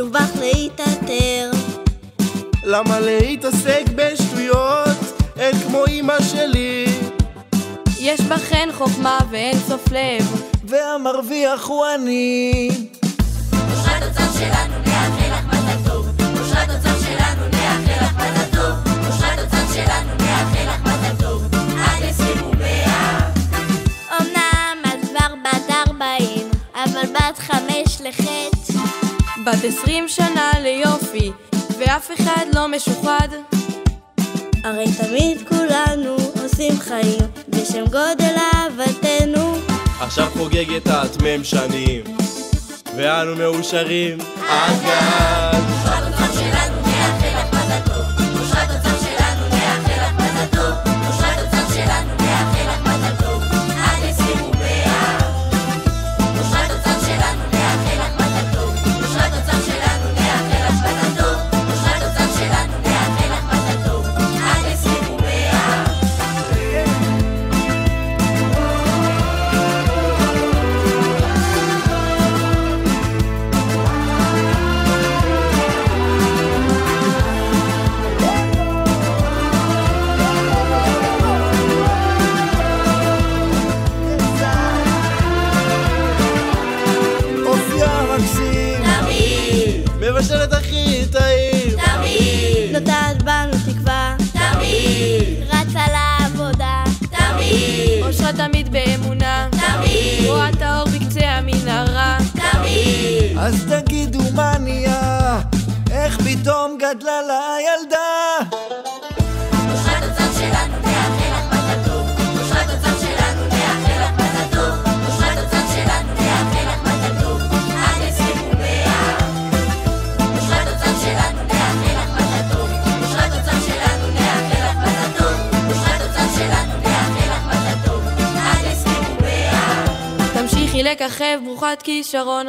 משובח להתעטר. למה להתעסק בשטויות? אין כמו אמא שלי. יש בכן חוכמה ואין סוף לב, והמרוויח הוא אני. אושרת אוצר שלנו נאחל לך מזל טוב. אושרת אוצר שלנו נאחל לך מזל טוב. אושרת אוצר שלנו נאחל לך מזל טוב. עד 20 ומאה. אמנם את כבר בת 40, אבל בת 5 לחטא. בת 20 שנה ליופי, ואף אחד לא משוחד. הרי תמיד כולנו עושים חיים בשם גודל אהבתנו. עכשיו חוגגת התמם שנים, ואנו מאושרים עד כאן. אושרת אוצר שלנו נאחל לך מזל טוב. אושרת אוצר שלנו נאחל לך מזל טוב. אושרת אוצר שלנו נאחל לך מזל טוב. עד 20 ומאה. אושרת אוצר שלנו נאחל לך מזל טוב. אושרת אוצר שלנו נאחל לך מזל טוב. אושרת אוצר שלנו נאחל לך מזל טוב. עד 20 ומאה. מבשלת הכי טעים תמיד. נותנת בנו תקווה, תמיד. רצה לעבודה, תמיד. אושרת תמיד באמונה, תמיד. רואה את האור בקצה המנהרה. תמיד. אז תגידו מה נהיה, איך פתאום גדלה לה ילדה. אושרת אוצר שלנו נאחל לך מזל טוב. אושרת אוצר שלנו נאחל לך מזל טוב. אושרת אוצר שלנו נאחל לך מזל טוב. עד 20 ומאה. אושרת אוצר שלנו נאחל לך מזל טוב. אושרת אוצר שלנו נאחל לך מזל טוב. אושרת אוצר שלנו נאחל לך מזל טוב. עד 20 ומאה. תמשיכי לככב ברוכת כישרון,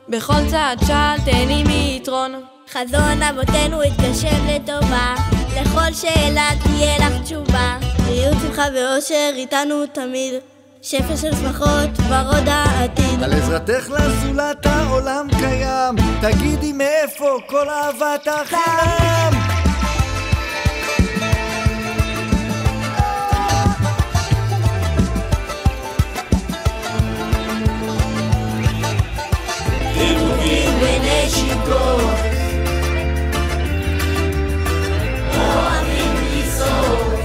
בכל צעד שעל תהני מיתרון. חזון אבותינו התגשם לטובה, לכל שאלה תהיה לך תשובה. בריאות, שמחה ואושר איתנו תמיד, שפע של שמחות ורוד העתיד. על עזרתך לזולת העולם קיים, תגידי מאיפה כל אהבת החינם. דיבוקים ונשיקות, אוהבים לסוף.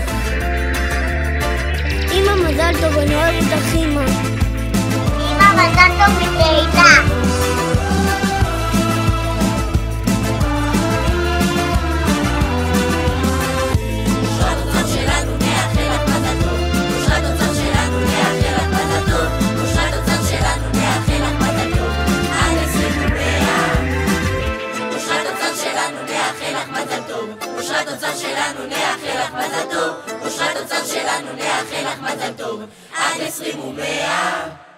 אמא מזל טוב, אני אוהבת אותך אמא. אמא מזל טוב בלידה. אושרת אוצר שלנו נאחל לך מזל טוב. אושרת אוצר שלנו נאחל לך מזל טוב. אושרת אוצר שלנו נאחל לך מזל טוב. עד 20 ומאה. אושרת אוצר שלנו נאחל לך מזל טוב. אושרת אוצר שלנו נאחל לך מזל טוב. אושרת אוצר שלנו נאחל לך מזל טוב. עד 20 ומאה.